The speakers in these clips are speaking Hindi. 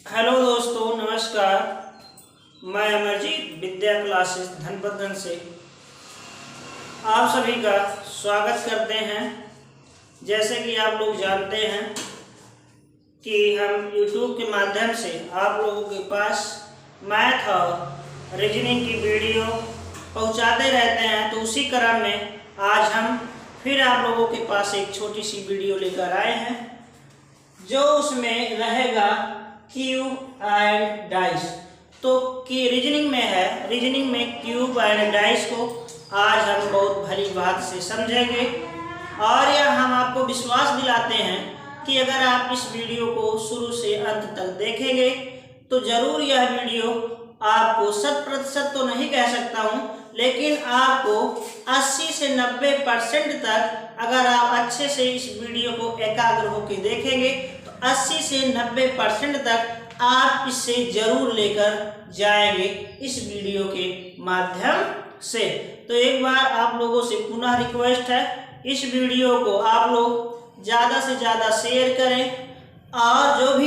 हेलो दोस्तों, नमस्कार। मैं अमरजीत विद्या क्लासेस धनपतन से आप सभी का स्वागत करते हैं। जैसे कि आप लोग जानते हैं कि हम YouTube के माध्यम से आप लोगों के पास मैथ और रीजनिंग की वीडियो पहुंचाते रहते हैं, तो उसी क्रम में आज हम फिर आप लोगों के पास एक छोटी सी वीडियो लेकर आए हैं, जो उसमें रहेगा क्यूब एंड डाइस। तो कि रीजनिंग में है, रीजनिंग में क्यूब एंड डाइस को आज हम बहुत भली बात से समझेंगे और यह हम आपको विश्वास दिलाते हैं कि अगर आप इस वीडियो को शुरू से अंत तक देखेंगे तो ज़रूर यह वीडियो आपको 100% तो नहीं कह सकता हूँ, लेकिन आपको 80 से 90% तक अगर आप अच्छे से इस वीडियो को एकाग्र होकर देखेंगे 80 से 90% तक आप इससे जरूर लेकर जाएंगे इस वीडियो के माध्यम से। तो एक बार आप लोगों से पुनः रिक्वेस्ट है, इस वीडियो को आप लोग ज़्यादा से ज़्यादा शेयर करें और जो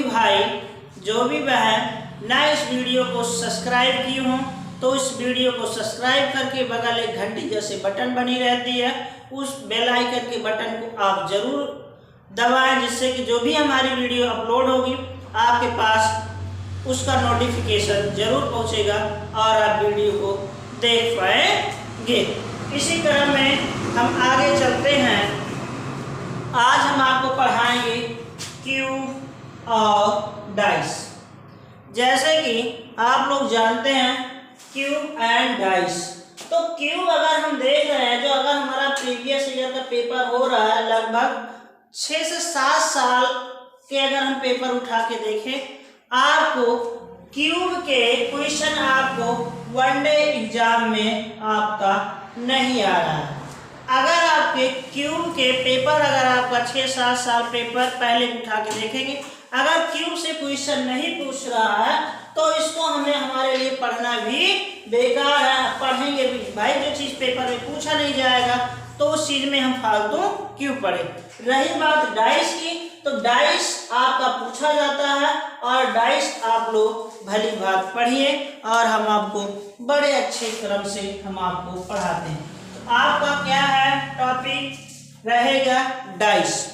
भी बहन ना इस वीडियो को सब्सक्राइब की हों तो इस वीडियो को सब्सक्राइब करके बगल एक घंटी जैसे बटन बनी रहती है, उस बेल आइकन के बटन को आप जरूर दबाएं, जिससे कि जो भी हमारी वीडियो अपलोड होगी आपके पास उसका नोटिफिकेशन जरूर पहुंचेगा और आप वीडियो को देख पाएंगे। इसी क्रम में हम आगे चलते हैं। आज हम आपको पढ़ाएंगे क्यूब और डाइस। जैसे कि आप लोग जानते हैं क्यूब एंड डाइस, तो क्यूब अगर हम देख रहे हैं, जो अगर हमारा प्रीवियस ईयर का पेपर हो रहा है, लगभग 6 से 7 साल के अगर हम पेपर उठा के देखें, आपको क्यूब के क्वेश्चन आपको वनडे एग्जाम में आपका नहीं आ रहा है। अगर आपके क्यूब के पेपर अगर आपका 6-7 साल पेपर पहले उठा के देखेंगे, अगर क्यूब से क्वेश्चन नहीं पूछ रहा है तो इसको हमारे लिए पढ़ना भी बेकार है। पढ़ेंगे भी भाई, जो चीज़ पेपर में पूछा नहीं जाएगा तो उस चीज़ में हम फालतू क्यों पढ़े। रही बात डाइस की, तो डाइस आपका पूछा जाता है और डाइस आप लोग भली बात पढ़िए और हम आपको बड़े अच्छे क्रम से हम आपको पढ़ाते हैं। तो आपका क्या है टॉपिक रहेगा डाइस।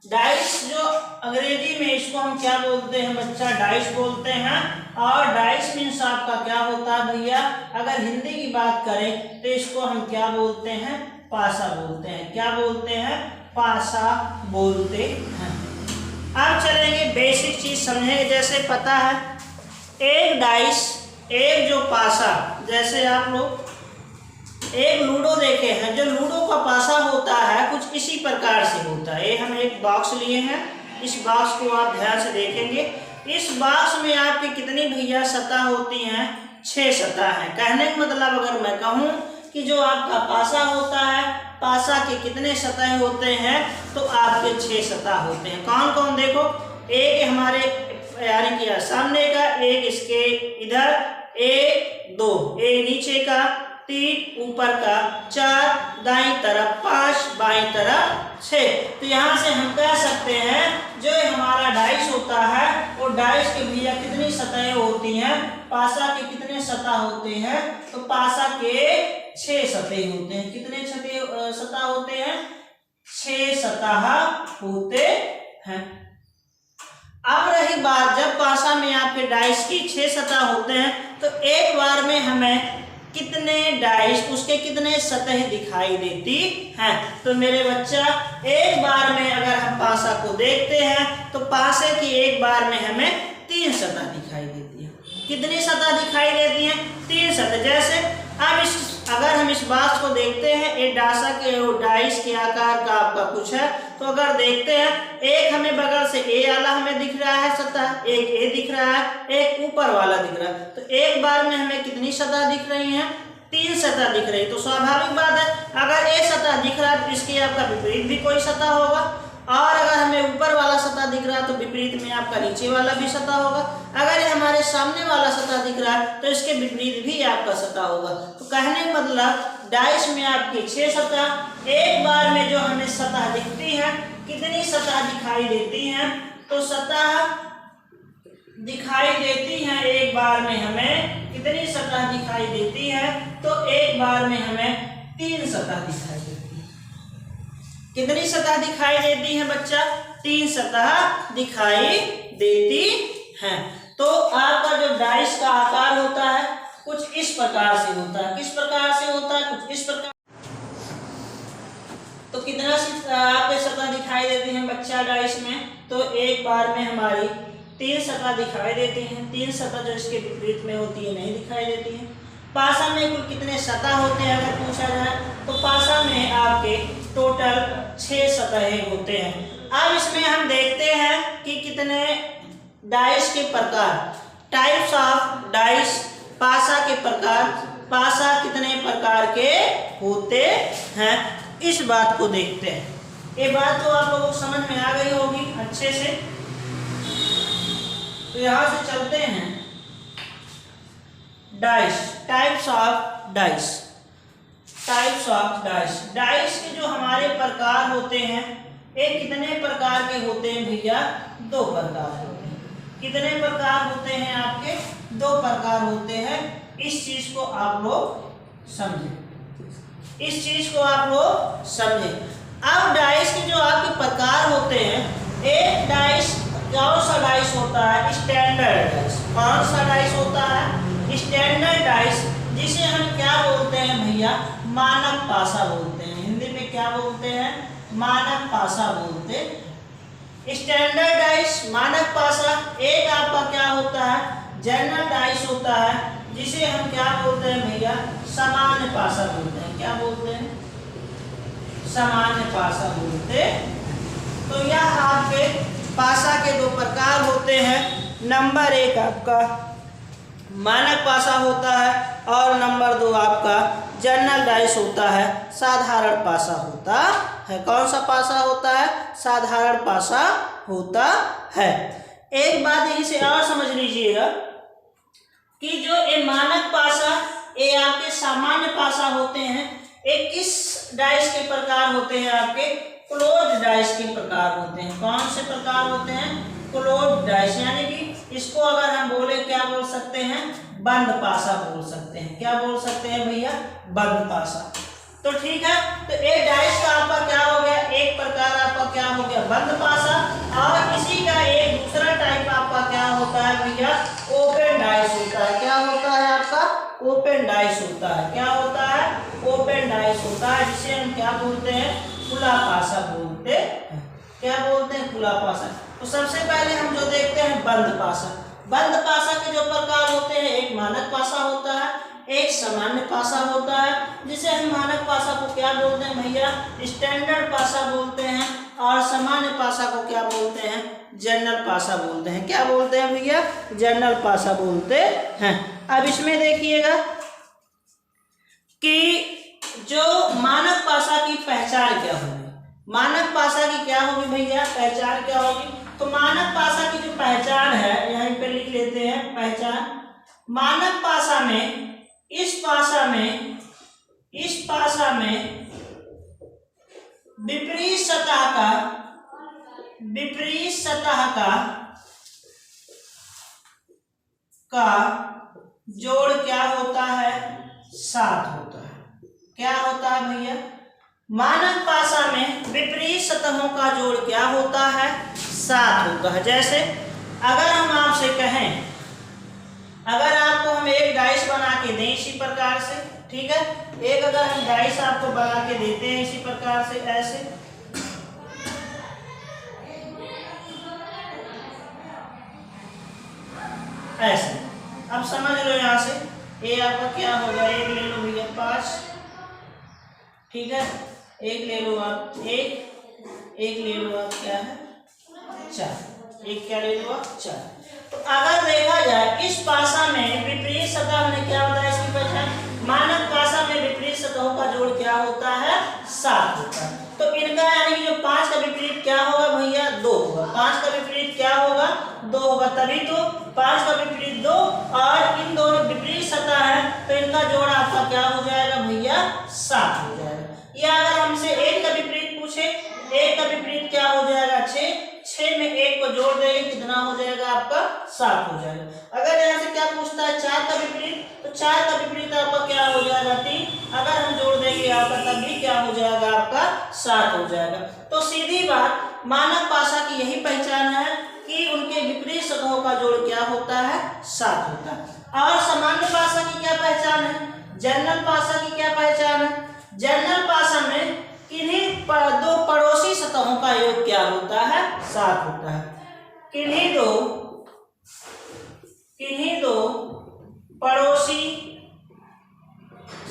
डाइस जो अंग्रेजी में इसको हम क्या बोलते हैं बच्चा, डाइस बोलते हैं। और डाइस मीन्स आपका क्या होता है भैया, अगर हिंदी की बात करें तो इसको हम क्या बोलते हैं, पासा बोलते हैं। क्या बोलते हैं, पासा बोलते हैं। अब चलेंगे बेसिक चीज समझेंगे। जैसे पता है एक डाइस, एक जो पासा, जैसे आप लोग एक लूडो देखे हैं, जो लूडो का पासा होता है कुछ इसी प्रकार से होता है। ये हम एक बॉक्स लिए हैं, इस बॉक्स को आप ध्यान से देखेंगे। इस बॉक्स में आपकी कितनी भैया सतह होती हैं, 6 सतह हैं। कहने का मतलब अगर मैं कहूँ कि जो आपका पासा होता है, पासा के कितने सतह होते हैं, तो आपके 6 सतह होते हैं। कौन कौन, देखो, एक हमारे यानी कि सामने का, एक इसके इधर, एक 2, एक नीचे का 3, ऊपर का 4, दाईं तरफ 5, बाईं तरफ 6। तो यहाँ से हम कह सकते हैं जो हमारा डाइस होता है वो डाइस के भैया कितनी सतहें होती हैं, पासा के कितने सतह होते हैं, तो पासा के 6 सतह होते हैं। कितने सतह होते हैं, 6 सतह होते हैं। अब रही बात, जब पासा में आपके डाइस की 6 सतह होते हैं तो एक बार में हमें कितने डाइस, उसके कितने सतह दिखाई देती हैं। तो मेरे बच्चा, एक बार में अगर हम पासा को देखते हैं तो पासे की एक बार में हमें 3 सतह दिखाई देती है। कितनी सतह दिखाई देती हैं, 3 सतह। जैसे अब अगर हम इस बॉक्स को देखते हैं, एक डाइस के आकार का आपका कुछ है, तो अगर देखते हैं एक हमें बगल से ए वाला हमें दिख रहा है सतह, एक ए दिख रहा है, एक ऊपर वाला दिख रहा है। तो एक बार में हमें कितनी सतह दिख रही हैं, 3 सतह दिख रही है। तो स्वाभाविक बात है अगर ए सतह दिख रहा है तो इसके आपका विपरीत भी कोई सतह होगा, और अगर हमें ऊपर वाला सतह दिख रहा है तो विपरीत में आपका नीचे वाला भी सतह होगा। अगर ये हमारे सामने वाला सतह दिख रहा है तो इसके विपरीत भी आपका सतह होगा। तो कहने का मतलब डाइस में आपकी 6 सतह, एक बार में जो हमें सतह दिखती है, कितनी सतह दिखाई देती हैं, तो सतह दिखाई देती हैं एक बार में हमें कितनी सतह दिखाई देती है? तो एक बार में हमें 3 सतह दिखाई देती है। कितनी सतह दिखाई देती है बच्चा? 3 सतह दिखाई देती हैं। तो आपका जो डाइस का आकार होता है कुछ इस प्रकार से होता है। किस प्रकार से होता है? कुछ इस प्रकार। तो कितना आपके सतह दिखाई देती हैं बच्चा डाइस में? तो एक बार में हमारी 3 सतह दिखाई देती हैं। 3 सतह जो इसके विपरीत में होती है नहीं दिखाई देती है। पासा में कुल कितने सतह होते हैं अगर पूछा जाए तो पासा में आपके टोटल 6 सतहें होते हैं। अब इसमें हम देखते हैं कि कितने डाइस के प्रकार, टाइप्स ऑफ डाइस, पासा के प्रकार, पासा कितने प्रकार के होते हैं, इस बात को देखते हैं। ये बात तो आप लोगों को समझ में आ गई होगी अच्छे से। तो यहां से चलते हैं dice, types of dice, types of dice. Dice के जो हमारे प्रकार होते हैं ये कितने प्रकार के होते हैं भैया? 2 प्रकार होते हैं। कितने प्रकार होते हैं आपके? 2 प्रकार होते हैं। इस चीज को आप लोग समझें, इस चीज को आप लोग समझें। अब डाइस के जो आपके प्रकार होते हैं, एक डाइस कौन सा डाइस होता है? Standard dice. कौन सा डाइस होता है? स्टैंडर्ड डाइस, जिसे हम क्या बोलते हैं भैया? मानक पासा बोलते हैं। हिंदी में क्या बोलते हैं? मानक पासा बोलते हैं। स्टैंडर्ड डाइस, मानक पासा। एक आपका क्या होता है? जनरल डाइस होता है, जिसे हम क्या बोलते हैं भैया? सामान्य पासा बोलते हैं। क्या बोलते हैं? सामान्य पासा बोलते हैं। तो यह आपके पासा के 2 प्रकार होते हैं। नंबर 1 आपका मानक पासा होता है और नंबर 2 आपका जनरल डाइस होता है, साधारण पासा होता है। कौन सा पासा होता है? साधारण पासा होता है। एक बात यहीं से और समझ लीजिएगा कि जो ये मानक पासा, ये आपके सामान्य पासा होते हैं, ये किस डाइस के प्रकार होते हैं? आपके क्लोज डाइस के प्रकार होते हैं। कौन से प्रकार होते हैं? Close dice. यानी कि इसको अगर हम बोले क्या बोल सकते हैं? बंद पासा बोल सकते हैं। क्या बोल सकते हैं भैया? बंद पासा। तो ठीक है, तो एक डाइस का आपका क्या हो गया? एक प्रकार आपका क्या हो गया? बंद पासा। और इसी का एक दूसरा टाइप आपका क्या होता है भैया? ओपन डाइस होता है। क्या होता है आपका? ओपन डाइस होता है। क्या होता है? ओपन डाइस होता है, जिसे हम क्या बोलते हैं? खुला पासा बोलते हैं। क्या बोलते हैं? खुला पासा। तो सबसे पहले हम जो देखते हैं बंद पासा। बंद पासा के जो प्रकार होते हैं, एक मानक पासा होता है, एक सामान्य पासा होता है, जिसे हम मानक पासा को क्या बोलते हैं भैया? स्टैंडर्ड पासा बोलते हैं। और सामान्य पासा को क्या बोलते हैं? जनरल पासा बोलते हैं। क्या बोलते हैं भैया? जनरल पासा बोलते हैं। अब इसमें देखिएगा कि जो मानक पासा की पहचान क्या होगी? मानक पासा की क्या होगी भैया? पहचान क्या होगी? तो मानक पासा की जो पहचान है, यहीं पे लिख लेते हैं पहचान। मानक पासा में, इस पासा में विपरीत सतह का जोड़ क्या होता है? 7 होता है। क्या होता है भैया? मानक पासा में विपरीत सतहों का जोड़ क्या होता है? 7 होता है। जैसे अगर हम आपसे कहें, अगर आपको हम एक डाइस बना के दें इसी प्रकार से, ठीक है, एक अगर हम डाइस आपको बना के देते हैं इसी प्रकार से, ऐसे, ऐसे, अब समझ लो यहां से ये आपका क्या होगा? एक ले लो भैया 5, ठीक है, एक ले लो आप, एक ले लो आप क्या है? 4। एक क्या ले लो आप? 4। तो अगर देखा जाए इस पासा में विपरीत सतह, हमने क्या बताया इसकी पहचान? मानक पासा में विपरीत सतहों का जोड़ क्या होता है? 7 होता है। तो इनका यानी कि जो 5 का विपरीत क्या होगा भैया? 2 होगा। 5 का विपरीत क्या होगा? 2 होगा। तभी तो 5 का विपरीत 2, और इन दोनों विपरीत सतह है तो इनका जोड़ आपका क्या हो जाएगा भैया? 7 हो जाएगा। या अगर हमसे 1 का विपरीत पूछे, 1 का विपरीत क्या हो जाएगा? 6। 6 में 1 को जोड़ देंगे, कितना हो जाएगा आपका 7 हो जाएगा। अगर यहाँ से क्या पूछता है 4 का विपरीत, तो 4 का विपरीत आपका क्या हो जाएगा 3। अगर हम जोड़ देंगे आपका तब भी क्या हो जाएगा आपका 7 हो जाएगा। तो सीधी बात मानक पासा की यही पहचान है कि उनके विपरीत सतहों का जोड़ क्या होता है 7 होता है। और सामान्य पासा की क्या पहचान है, जनरल पासा की क्या पहचान है, जनरल पासा में किन्हीं दो पड़ोसी सतहों का योग क्या होता है 7 होता है। किन्हीं दो पड़ोसी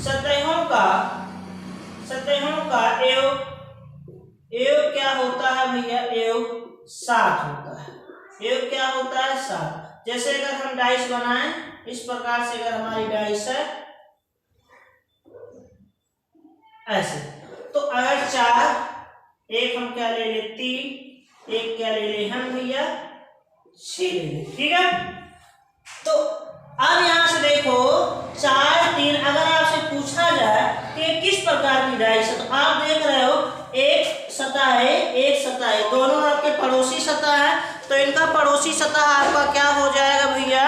सतहों का योग क्या होता है भैया, योग 7 होता है। योग क्या होता है 7। जैसे अगर हम डाइस बनाएं इस प्रकार से, अगर हमारी डाइस है ऐसे, तो अगर 4, एक हम क्या ले ले 3, एक क्या ले ले हम भैया 6 ले ले, ठीक है। तो अब यहां से देखो 4 3, अगर आपसे पूछा जाए कि किस प्रकार की डाइस है, तो आप देख रहे हो एक सतह है, एक सतह है, दोनों आपके पड़ोसी सतह है। तो इनका पड़ोसी सतह आपका क्या हो जाएगा भैया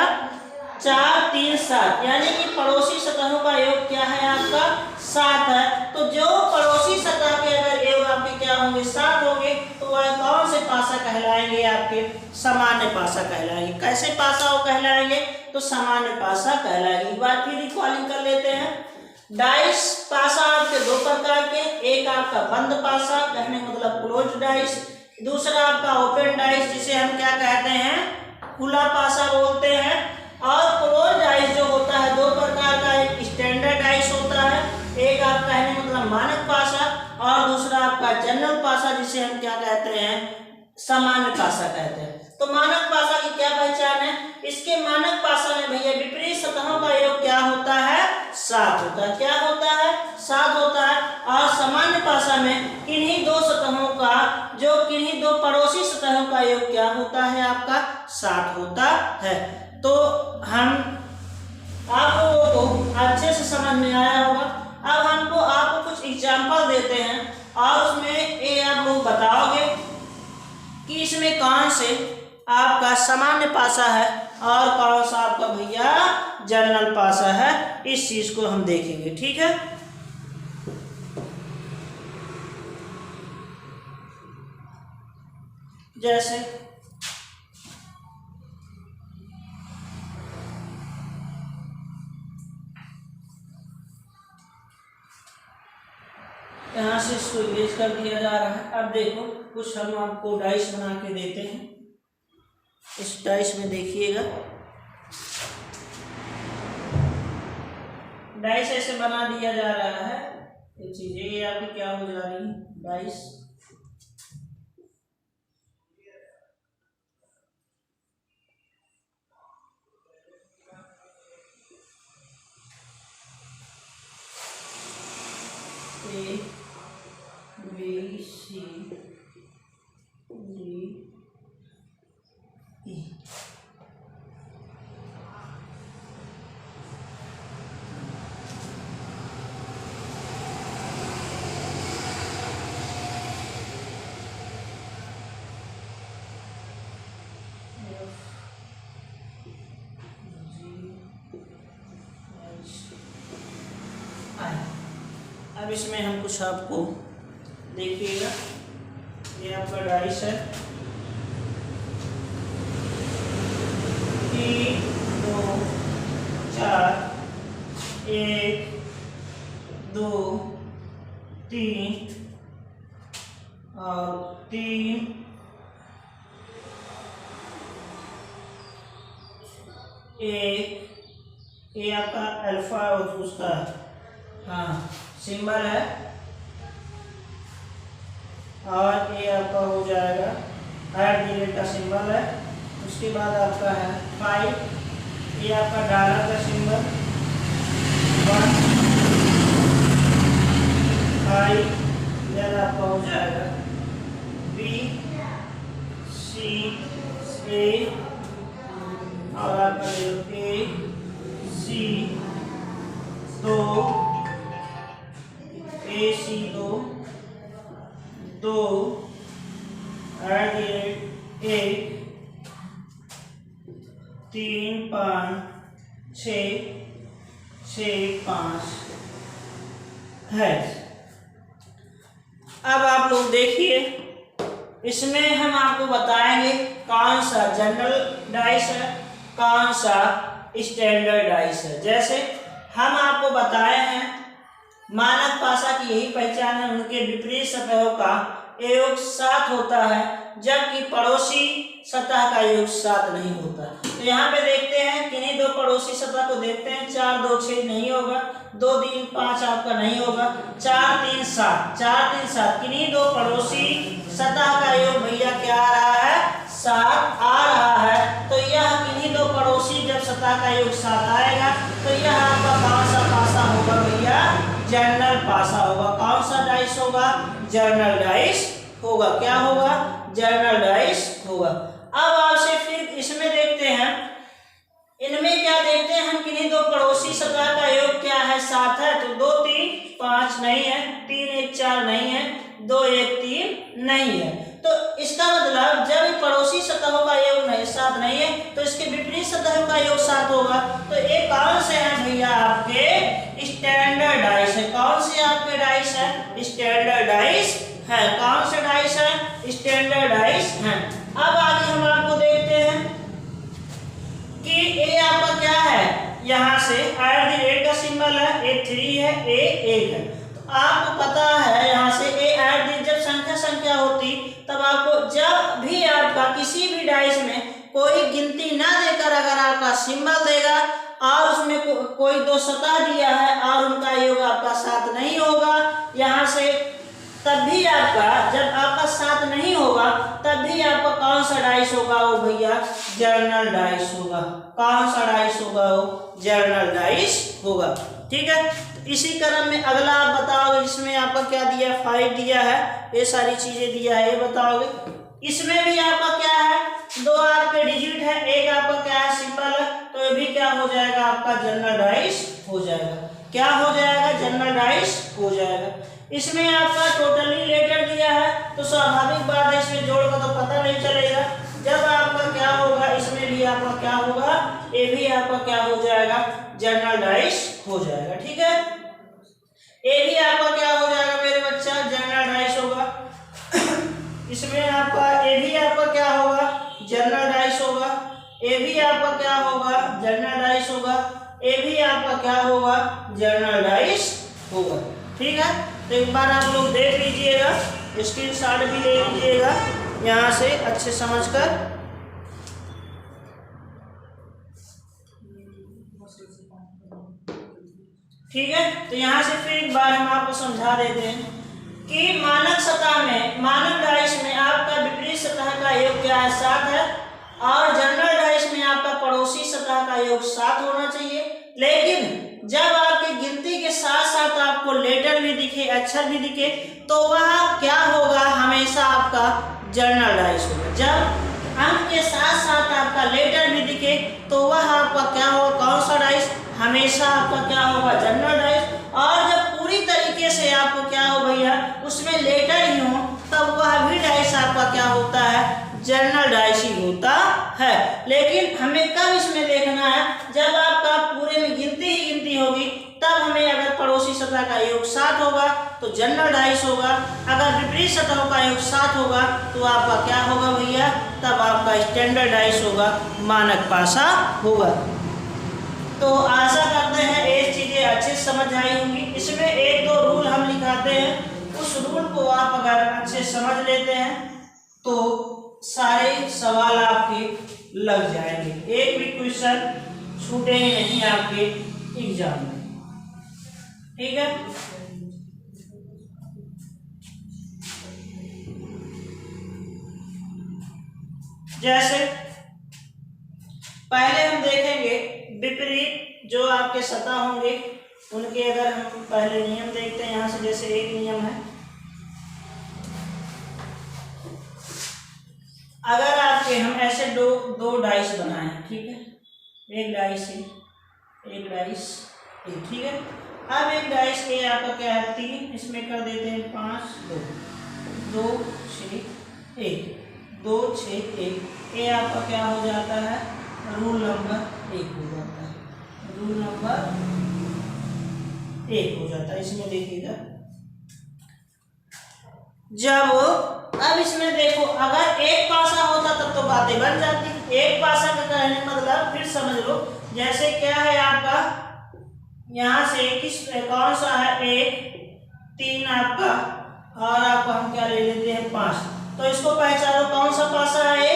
4 3 7, यानी कि पड़ोसी सतहों का योग क्या है आपका 7 है। तो जो पड़ोसी सतह के अगर योग आपके क्या होंगे 7 होंगे, तो वह कौन से पासा कहलाएंगे आपके, सामान्य पासा कहलाएंगे। कैसे पासा वो कहलाएंगे, तो सामान्य पासा कहलाएंगे। एक बार फिर रिकॉलिंग कर लेते हैं। डाइस पासा आपके दो प्रकार के, एक आपका बंद पासा, कहने मतलब क्लोज डाइस, दूसरा आपका ओपन डाइस जिसे हम क्या कहते हैं खुला पासा बोलते हैं। और क्लोज डाइस जो होता है दो प्रकार का, एक स्टैंडर्ड डाइस होता है, एक आप कहने मतलब मानक पासा, और दूसरा आपका जनरल पासा जिसे हम क्या कहते हैं सामान्य पासा कहते हैं। तो मानक पासा की क्या पहचान है, इसके मानक पासा में भैया विपरीत सतहों का योग क्या होता है 7 होता है। क्या होता है 7 होता है। और सामान्य पासा में किन्हीं दो सतहों का, जो किन्हीं दो पड़ोसी सतहों का योग क्या होता है आपका 7 होता है। तो हम आप लोगों को अच्छे से समझ में आया होगा। अब हमको आपको कुछ एग्जाम्पल देते हैं और उसमें ये आप लोग बताओगे कि इसमें कौन से आपका सामान्य पासा है और कौन सा आपका भैया जनरल पासा है। इस चीज को हम देखेंगे, ठीक है। जैसे यहाँ से इसको इरेज कर दिया जा रहा है। अब देखो कुछ हम आपको डाइस बना के देते हैं। इस डाइस में देखिएगा, डाइस ऐसे बना दिया जा रहा है। ये चीजें ये आपकी क्या हो जा रही है dice, A B C D E। अब इसमें हम कुछ आपको देखिएगा, ये आपका डाइस है 3 2 4 1 2 3 और 3 1। ये आपका अल्फा और उसका हाँ सिंबल है, और ये आपका हो जाएगा ऐड का सिंबल है। उसके बाद आपका है 5, ये आपका डॉलर का सिंबल 1 5, इधर आपका हो जाएगा B C A, और आपका A C 2 AC 2 8 3 5 6 6 5 है। अब आप लोग देखिए, इसमें हम आपको बताएंगे कौन सा जनरल डाइस है, कौन सा स्टैंडर्ड डाइस है। जैसे हम आपको बताए हैं मानक पासा की यही पहचान है, उनके विपरीत सतहों का योग 7 होता है, जबकि पड़ोसी सतह का योग 7 नहीं होता। तो यहाँ पे देखते हैं किन्हीं दो पड़ोसी सतह को देखते हैं। 4 2 6 नहीं होगा, 2 3 5 आपका नहीं होगा, 4 3 7 4 3 7 किन्हीं दो पड़ोसी सतह का योग भैया क्या आ रहा है, 7 आ रहा है। तो यह किन्हीं दो पड़ोसी जब सतह का योग 7 आएगा तो यह आपका कौन सा पासा होगा भैया, जनरल पासा होगा। कौन सा डाइस होगा, जनरल डाइस होगा। क्या होगा, जनरल डाइस होगा। अब आपसे फिर इसमें देखते हैं, इनमें क्या देखते हैं हम, किन्हीं दो पड़ोसी सतह का योग क्या है, 7 है। तो 2 3 5 नहीं है, 3 1 4 नहीं है, 2 1 3 नहीं है। तो इसका मतलब जब पड़ोसी सतहों का योग 7 नहीं है तो इसके विपरीत सतहों का योग 7 होगा। तो ये कौन से हैं भैया, आपके स्टैंडर्ड डाइस है। कौन से आपके डाइस है, स्टैंडर्ड डाइस है। कौन से डाइस है, स्टैंडर्ड डाइस है। अब आगे हम आपको देखते हैं कि ए आपका क्या है, यहाँ से @ का सिंबल है, ए 3 है, ए 1 है। तो आपको पता है यहाँ से ए जब संख्या होती तब आपको जब भी आपका किसी भी डाइस में कोई गिनती ना देकर अगर आपका सिंबल देगा और उसमें कोई दो सतह दिया है और उनका योग आपका 7 नहीं होगा, यहाँ से तब भी आपका जब आपका 7 नहीं होगा तब भी आपका कौन सा डाइस होगा, वो भैया जनरल डाइस होगा। कौन सा डाइस होगा, वो जनरल डाइस होगा। ठीक है, तो इसी क्रम में अगला आप बताओगे, जिसमें आपका क्या दिया, 5 दिया है, ये सारी चीजें दिया है, ये बताओगे। इसमें भी आपका क्या है, 2 आपके डिजिट है, एक आपका क्या है, सिंपल है। तो ये भी क्या हो जाएगा, आपका जनरल डाइस हो जाएगा। क्या हो जाएगा, जनरल डाइस हो जाएगा। इसमें आपका टोटली लेटर दिया है, तो स्वाभाविक बात है इसमें जोड़ का तो पता नहीं चलेगा। जब आपका क्या होगा, इसमें भी आपका क्या होगा, ये भी आपका क्या हो जाएगा, जनरल डाइस हो जाएगा। ठीक है, ये भी आपका क्या हो जाएगा मेरे बच्चा, जनरल डाइस होगा। इसमें आपका ये भी आपका क्या होगा, जनरल डाइस होगा। ये भी आपका क्या होगा, जनरल डाइस होगा। ये भी आपका क्या होगा, जनरल डाइस होगा। ठीक है, तो एक बार आप लोग देख लीजिएगा, स्क्रीनशॉट भी ले लीजिएगा यहाँ से अच्छे समझकर। ठीक है, तो यहाँ से फिर एक बार हम आपको समझा देते हैं कि मानक सतह में, मानक डाइस में आपका विपरीत सतह का योग क्या है, 7 है, और जनरल डाइस में आपका पड़ोसी सतह का योग 7 होना चाहिए। लेकिन जब आपकी गिनती के साथ साथ आपको लेटर भी दिखे, अक्षर भी दिखे, तो वह क्या होगा, हमेशा आपका जनरल डाइस होगा। जब अंक के साथ साथ आपका लेटर भी दिखे तो वह आपका क्या होगा, कौन सा डाइस, हमेशा आपका क्या होगा, जनरल डाइस। और जब पूरी तरीके से आपको क्या हो भैया, उसमें लेटर ही हो, तब वह भी डाइस आपका क्या होता है, जनरल डाइस ही होता है। लेकिन हमें कब इसमें देखना है, जब आपका पूरे में गिनती ही गिनती होगी, तब हमें अगर पड़ोसी सतह का योग 7 होगा तो जनरल डाइस होगा, अगर विपरीत सतहों का योग 7 होगा तो आपका क्या होगा भैया, तब आपका स्टैंडर्ड डाइस होगा, मानक पासा होगा। तो आशा करते हैं ये चीजें अच्छे समझ आई होंगी। इसमें 1-2 रूल हम लिखाते हैं, उस रूल को आप अगर अच्छे समझ लेते हैं तो सारे सवाल आपके लग जाएंगे, एक भी क्वेश्चन छूटेंगे नहीं आपके एग्जाम में। ठीक है, जैसे पहले हम देखेंगे विपरीत जो आपके सतह होंगे उनके अगर हम पहले नियम देखते हैं यहाँ से। जैसे एक नियम है, अगर आपके हम ऐसे दो डाइस बनाए, ठीक है, एक डाइस है, एक डाइस एक, ठीक है। अब एक डाइस ये आपका क्या है, 3, इसमें कर देते हैं 5 2 2 6 1 2 6 1, ये आपका क्या हो जाता है, रूल नंबर 1 हो जाता है, रूल नंबर 1 हो जाता है। इसमें देखिएगा जब अब इसमें देखो अगर एक पासा होता तब तो बातें बन जाती। एक पासा का कहने मतलब फिर समझ लो, जैसे क्या है आपका यहाँ से किस कौन सा है 1 3 आपका, और आपका हम क्या ले लेते हैं 5। तो इसको पहचानो कौन सा पासा है,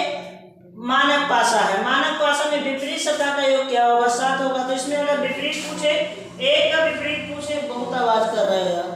मानक पासा है। मानक पासा में विपरीत सतह का योग क्या होगा 7 होगा। तो इसमें अगर विपरीत पूछे, 1 का विपरीत पूछे, बहुत आवाज कर रहे हैं यार,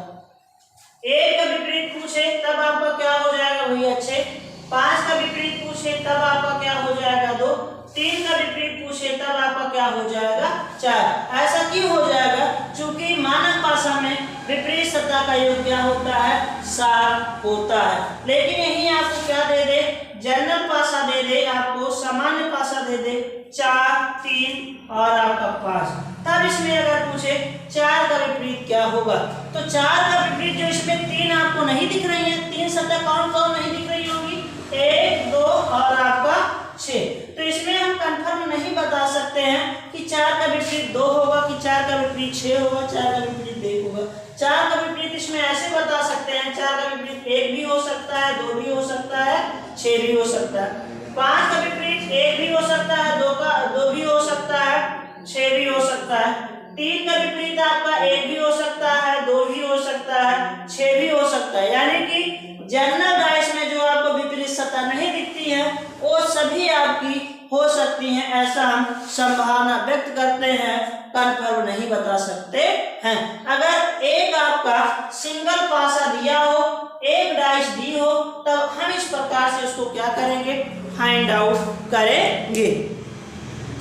1 का विपरीत पूछे तब आपका क्या हो जाएगा भैया 6। 5 का विपरीत पूछे तब आपका क्या हो जाएगा 2। 3 का विपरीत पूछे तब आपका क्या हो जाएगा 4। ऐसा क्यों हो जाएगा, क्योंकि मानक पासा में विपरीत सतह का योग क्या होता है 7 होता है। लेकिन यही आपको क्या दे दे, जनरल पासा दे दे, आपको सामान्य पासा दे दे 4 3 और आपका 5। तब इसमें अगर पूछे 4 का विपरीत क्या होगा, तो 4 का विपरीत जो इसमें 3 आपको नहीं दिख रही है, 3 सतह कौन कौन नहीं दिख रही होगी, 1 2 और आपका 6। तो इसमें हम कंफर्म नहीं बता सकते हैं कि 4 का विपरीत 2 होगा कि 4 का विपरीत 6 होगा, 4 का विपरीत 1 होगा। 4 का विपरीत इसमें ऐसे बता सकते हैं, 4 का विपरीत 1 भी हो सकता है, 2 भी हो सकता है, 6 भी हो सकता है। 5 का विपरीत 1 भी हो सकता है, 2 भी हो सकता है, 6 भी हो सकता है। 3 का विपरीत आपका 1 भी हो सकता है, 2 भी हो सकता है, 6 भी हो सकता है। यानी कि जनरल डाइस में जो आपको विपरीत सतह नहीं दिखती है वो सभी आपकी हो सकती हैं, ऐसा हम संभावना व्यक्त करते हैं, कंफर्म नहीं बता सकते हैं। अगर एक आपका सिंगल पासा दिया हो, एक डाइस दी हो, तब हम इस प्रकार से उसको क्या करेंगे, फाइंड आउट करेंगे।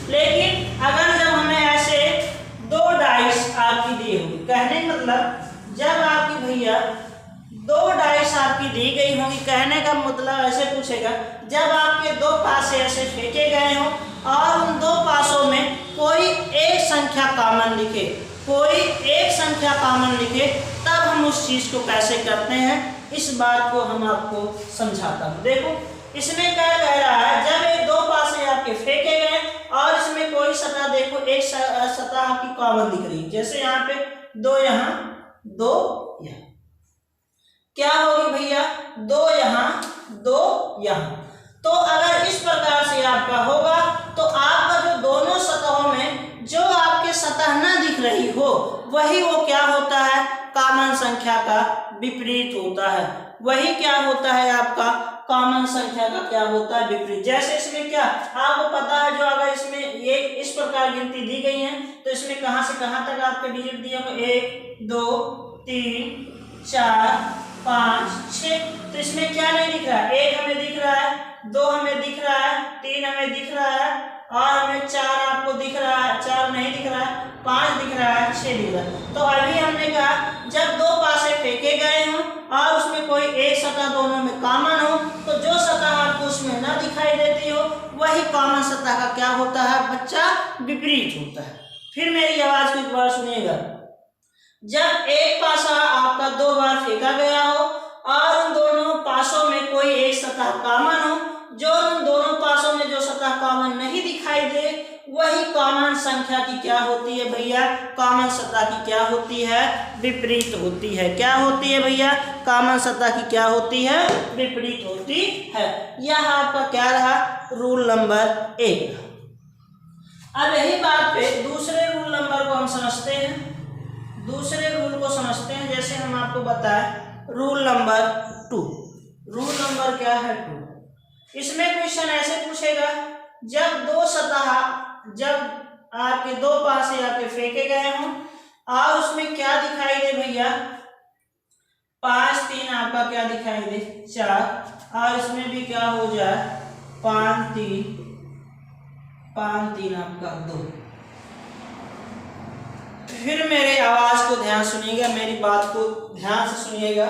लेकिन अगर जब हमें ऐसे 2 डाइस आपकी दी होगी, कहने मतलब जब आपकी भैया 2 डाइस आपकी दी गई होंगी, कहने का मतलब ऐसे पूछेगा जब आपके 2 पासे ऐसे फेंके गए हों और उन 2 पासों में कोई एक संख्या कॉमन लिखे, कोई एक संख्या कॉमन लिखे, तब हम उस चीज को कैसे करते हैं, इस बात को हम आपको समझाता हूँ। देखो इसमें क्या कह रहा है, जब ये 2 पासे आपके फेंके गए और इसमें कोई सतह देखो एक सतह आपकी कॉमन दिख रही है, जैसे यहाँ पे 2 यहाँ 2 यहाँ, क्या होगी भैया 2 यहाँ 2 यहाँ। तो अगर इस प्रकार से आपका होगा तो आपका जो दोनों सतहों में जो आपके सतह न दिख रही हो वही वो क्या होता है, कॉमन संख्या का विपरीत होता है। वही क्या होता है आपका कॉमन संख्या का क्या होता है विपरीत। जैसे इसमें क्या आपको पता है, जो अगर इसमें ये इस प्रकार गिनती दी गई है तो इसमें कहां से कहां तक आपके डिजिट दिए होंगे 1 2 3 4 5 6। तो इसमें क्या नहीं दिख रहा है, 1 हमें दिख रहा है, 2 हमें दिख रहा है, 3 हमें दिख रहा है और हमें 4 आपको दिख रहा है, 4 नहीं दिख रहा है, 5 दिख रहा है, 6 दिख रहा है। तो अभी हमने कहा जब 2 पासे फेंके गए हों और उसमें कोई एक सतह दोनों में कॉमन हो, तो जो सतह आपको उसमें ना दिखाई देती हो वही कॉमन सतह का क्या होता है बच्चा, विपरीत होता है। फिर मेरी आवाज को एक बार सुनिएगा, जब एक पासा आपका 2 बार फेंका गया हो और उन दोनों पासों में कोई एक सतह कॉमन हो, जो उन दोनों पासों में जो सतह कॉमन नहीं दिखाई दे वही कॉमन संख्या की क्या होती है भैया, कॉमन सतह की क्या होती है, विपरीत होती है। क्या होती है भैया, कॉमन सतह की क्या होती है, विपरीत होती है। यह आपका क्या रहा, रूल नंबर 1। अब यही बात पे दूसरे रूल नंबर को हम समझते हैं, दूसरे रूल को समझते हैं। जैसे हम आपको बताएं रूल नंबर 2। रूल नंबर क्या है 2। इसमें क्वेश्चन ऐसे पूछेगा, जब 2 सतह, जब आपके 2 पासे आपके फेंके गए हों और उसमें क्या दिखाई दे भैया 5 3 आपका क्या दिखाई दे 4 और इसमें भी क्या हो जाए 5 3 आपका 2। फिर मेरे आवाज को ध्यान सुनिएगा, मेरी बात को ध्यान से सुनिएगा।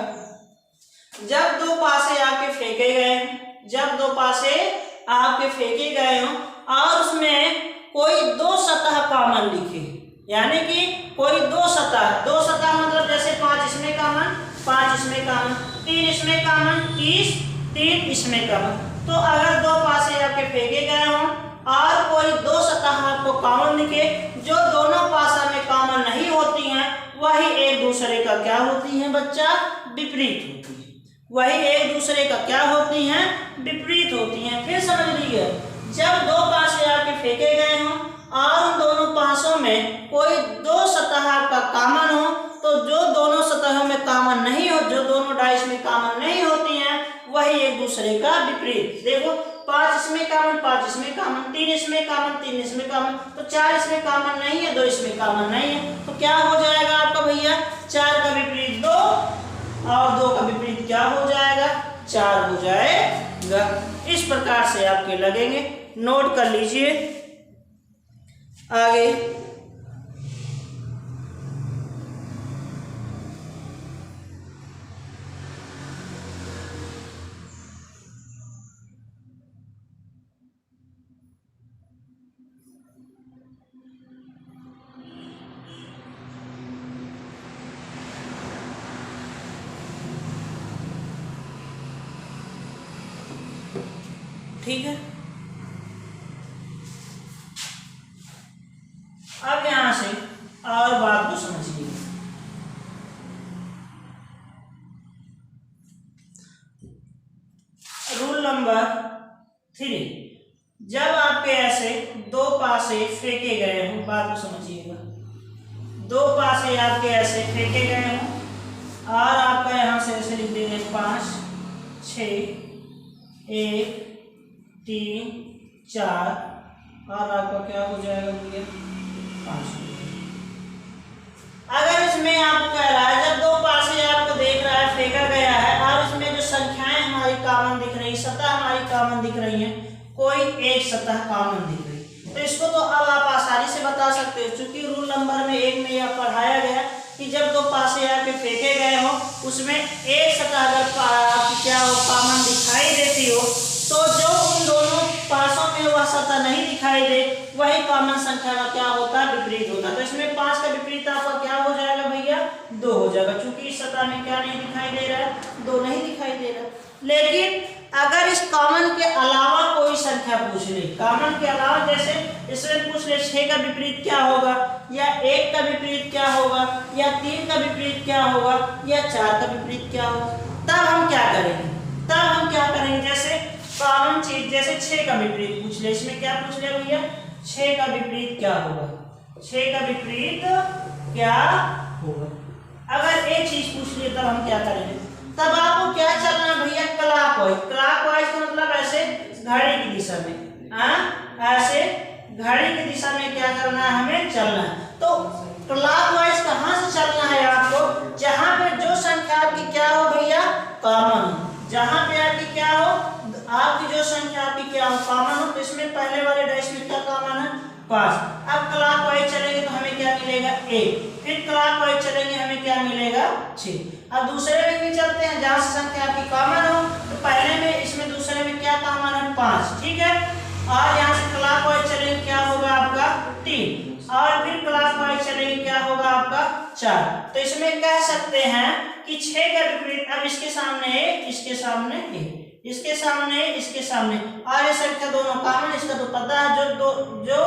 जब 2 पासे आपके फेंके गए, जब 2 पासे आपके फेंके गए हों और उसमें कोई 2 सतह कॉमन लिखे, यानी कि कोई 2 सतह मतलब जैसे 5 इसमें कॉमन, 5 इसमें कॉमन, 3 इसमें कॉमन, 3 इसमें कॉमन। तो अगर 2 पासे आपके फेंके गए हों और कोई दो सतह आपको कॉमन दिखे जो दोनों पासा में कॉमन नहीं होती हैं, वही एक दूसरे का क्या होती हैं बच्चा, विपरीत होती है। वही एक दूसरे का क्या होती हैं, विपरीत होती हैं। फिर समझ लीजिए, जब दो पासे आपके फेंके गए हों और उन दोनों पासों में कोई दो सतह आपका कॉमन हो, तो जो दोनों सतहों में कॉमन नहीं हो, जो दोनों डाइस में कॉमन नहीं होती हैं, वही एक दूसरे का विपरीत। देखो 5 इसमें कॉमन, 5 इसमें कॉमन, 3 इसमें कॉमन, 3 इसमें कॉमन, तो 4 इसमें कॉमन नहीं है, 2 इसमें कॉमन नहीं है, तो क्या हो जाएगा आपका भैया, 4 का विपरीत 2 और 2 का विपरीत क्या हो जाएगा, 4 हो जाएगा। इस प्रकार से आपके लगेंगे, नोट कर लीजिए। आगे ठीक है। अब यहां से और बात को समझिए। रूल नंबर 3, जब आपके ऐसे दो पासे फेंके गए हों, बात को समझिएगा, दो पासे आपके ऐसे फेंके गए हों और आपका यहां से ऐसे लिख देंगे 5 6 1 3 4 और आपका क्या हो जाएगा भैया, 5। अगर इसमें आपको कह रहा है, जब दो पासे आपको देख रहा है फेंका गया है और इसमें जो संख्याएं हमारी कॉमन दिख रही, सतह हमारी कॉमन दिख रही हैं, कोई एक सतह कॉमन दिख रही, तो इसको तो अब आप आसानी से बता सकते हो, क्योंकि रूल नंबर में 1 में यह पढ़ाया गया कि जब दो पासे आपके फेंके गए हो, उसमें एक सतह अगर आपकी क्या हो कॉमन दिखाई देती हो, तो जो उन दोनों पासों में वह सतह नहीं दिखाई दे, वही कॉमन संख्या का क्या होता है, विपरीत होता है। तो इसमें 5 का विपरीत आपका क्या हो जाएगा भैया, 2 हो जाएगा, क्योंकि इस सतह में क्या नहीं दिखाई दे रहा है, 2 नहीं दिखाई दे रहा। लेकिन अगर इस कॉमन के अलावा कोई संख्या पूछ ले, कॉमन के अलावा जैसे इसमें पूछ ले 6 का विपरीत क्या होगा, या 1 का विपरीत क्या होगा, या 3 का विपरीत क्या होगा, या 4 का विपरीत क्या होगा, तब हम क्या करेंगे, जैसे कॉमन चीज जैसे 6 का विपरीत पूछ ले, इसमें क्या पूछ ले भैया, 6 का विपरीत क्या होगा, 6 का विपरीत क्या होगा। अगर एक चीज पूछ लिए तब हम क्या करेंगे, तब आपको क्या चलना है भैया, क्लॉकवाइज। क्लॉकवाइज का मतलब ऐसे घड़ी की दिशा में, ऐसे घड़ी की दिशा में क्या करना है, हमें चलना है। तो क्लॉकवाइज कहां से चलना है आपको, जहां पे जो संख्या आपकी क्या हो भैया, कॉमन, जहां पे आपकी क्या हो, आपकी जो संख्या आपकी क्या हो कॉमन हो, तो इसमें पहले वाले डाइस में क्या कॉमन है, 5। अब क्लॉकवाइज चलेंगे तो हमें क्या मिलेगा, 1, फिर क्लॉकवाइज चलेंगे हमें क्या मिलेगा, 6। अब दूसरे में भी चलते हैं, जहां से संख्या आपकी कॉमन हो, तो पहले में इसमें दूसरे में क्या कॉमन है, 5, ठीक है। और यहाँ से क्लॉकवाइज चलेंगे क्या होगा आपका, 3, और फिर क्लॉकवाइज चलेंगे क्या होगा आपका, 4। तो इसमें कह सकते हैं कि 6 का विपरीत, अब इसके सामने 1, इसके सामने 1, इसके सामने इसके सामने, और ये संख्या दोनों कॉमन, इसका तो पता है, जो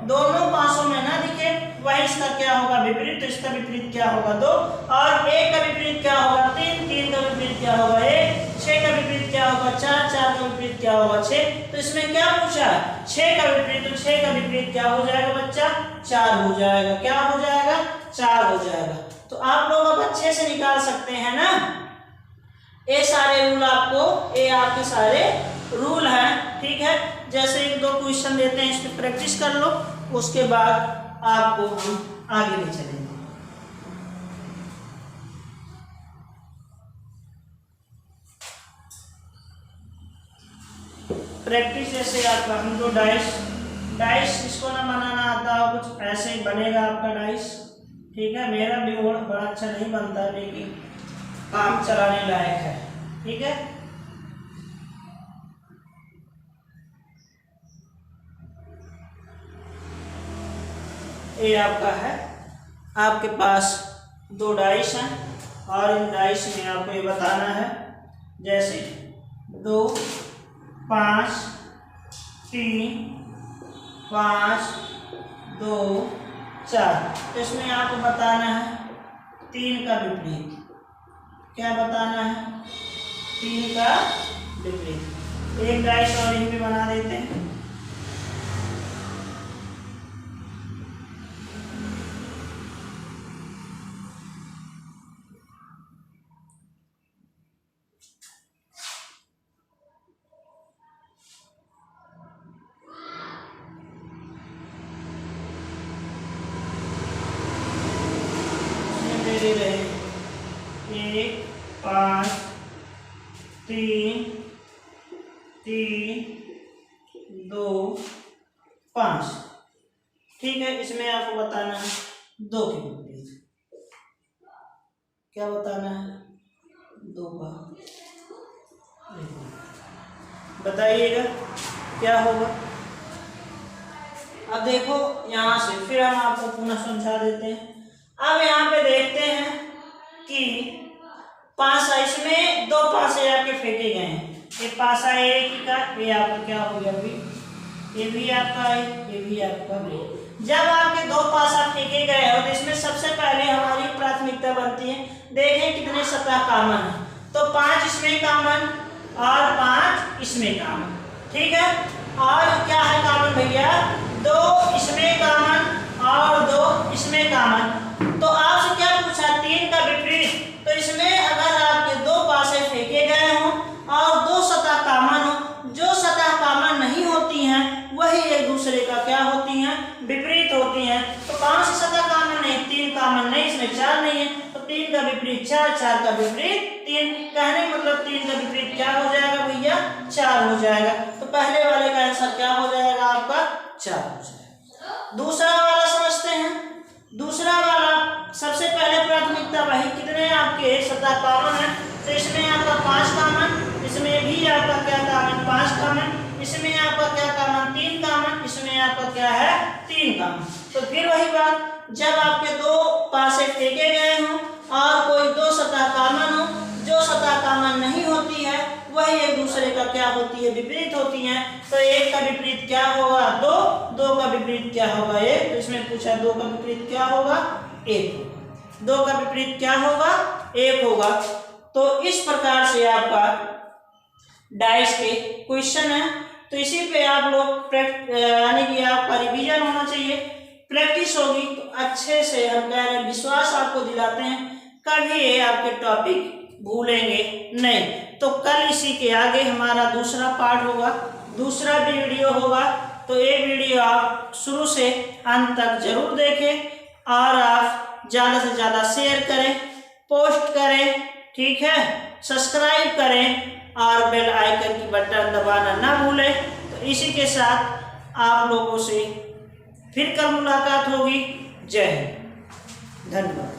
दोनों पासों में ना दिखे वही इसका क्या होगा, विपरीत, तो इसका विपरीत क्या होगा, 2, और 1 का विपरीत क्या होगा, 3, 3 का विपरीत क्या होगा, 1, 6 का विपरीत क्या होगा, 4, 4 का विपरीत क्या होगा, 6। तो इसमें क्या पूछा है, 6 का विपरीत, तो 6 का विपरीत क्या हो जाएगा बच्चा, 4 हो जाएगा, क्या हो जाएगा, 4 हो जाएगा। तो आप लोग अब अच्छे से निकाल सकते हैं ना, ये सारे रूल आपको, ये आपके सारे रूल हैं, ठीक है। जैसे 1-2 क्वेश्चन देते हैं, इस पे प्रैक्टिस कर लो, उसके बाद आपको हम आगे ले चलेंगे। प्रैक्टिस जैसे आपका हमको डाइस इसको ना बनाना आता हो, कुछ ऐसे ही बनेगा आपका डाइस, ठीक है। मेरा भी बड़ा अच्छा नहीं बनता, लेकिन काम चलाने लायक है, ठीक है। ये आपका है, आपके पास 2 डाइस हैं और इन डाइस में आपको ये बताना है, जैसे 2 5 3 5 2 4। इसमें आपको बताना है 3 का विपरीत। क्या बताना है? 3 का विपरीत। एक डाइस और यहीं पे बना देते हैं। दे रहे 1 5 3 3 2 5। ठीक है, इसमें आपको बताना है 2 के विपरीत। क्या बताना है? 2 का। बताइएगा क्या होगा। अब देखो यहाँ से फिर हम आपको पुनः समझा देते हैं। अब यहाँ पे देखते हैं कि पासा, इसमें 2 पासे आपके फेंके गए हैं। ये पासा एक का, ये आपका क्या हो गया भी, ये भी आपका है, ये भी आपका भी। जब आपके 2 पासा फेंके गए हो तो इसमें सबसे पहले हमारी प्राथमिकता बनती है, देखें कितने सतह कॉमन है। तो 5 इसमें कॉमन और 5 इसमें कॉमन। ठीक है, और क्या है कॉमन भैया? 2 इसमें कॉमन और 2 इसमें कॉमन। तो आपसे क्या पूछा? 3 का विपरीत। तो इसमें अगर आपके 2 पासे फेंके गए हों और 2 सतह कॉमन हो, जो सतह कॉमन नहीं होती हैं वही एक दूसरे का क्या होती हैं? विपरीत होती हैं। तो कौन सी सतह कॉमन नहीं? 3 कॉमन नहीं, इसमें 4 नहीं है। तो 3 का विपरीत 4, 4 का विपरीत 3। कहने मतलब 3 का विपरीत क्या हो जाएगा भैया? 4 हो जाएगा। तो पहले वाले का आंसर क्या हो जाएगा आपका? 4 हो जाएगा। दूसरा वाला समझते हैं। दूसरा वाला सबसे पहले प्राथमिकता वही, कितने आपके सतह कॉमन है। तो इसमें आपका 5 कॉमन, इसमें भी आपका क्या कॉमन? 5 कॉमन, इसमें आपका क्या कॉमन? 3 कॉमन, इसमें आपका क्या है? 3 कॉमन। तो फिर वही बात, जब आपके 2 पासे फेंके गए हों और कोई 2 सतह कॉमन हो, जो सतह कॉमन नहीं होती है वही एक दूसरे का क्या होती है? विपरीत होती हैं। तो 1 का विपरीत क्या होगा? 2, 2 का विपरीत क्या होगा? 1। तो इसमें पूछा 2 का विपरीत क्या होगा? 1 होगा। 2 का विपरीत क्या होगा? 1 होगा। तो इस प्रकार से आपका डाइस के क्वेश्चन है। तो इसी पे आप लोग यानी कि आपका रिवीजन होना चाहिए, प्रैक्टिस होगी तो अच्छे से हम कह रहे हैं, विश्वास आपको दिलाते हैं, कभी ये आपके टॉपिक भूलेंगे नहीं। तो कल इसी के आगे हमारा दूसरा पार्ट होगा, दूसरा भी वीडियो होगा। तो ये वीडियो आप शुरू से अंत तक जरूर देखें और आप ज़्यादा से ज़्यादा शेयर करें, पोस्ट करें, ठीक है, सब्सक्राइब करें और बेल आइकन की बटन दबाना ना भूलें। तो इसी के साथ आप लोगों से फिर कल मुलाकात होगी। जय हिंद, धन्यवाद।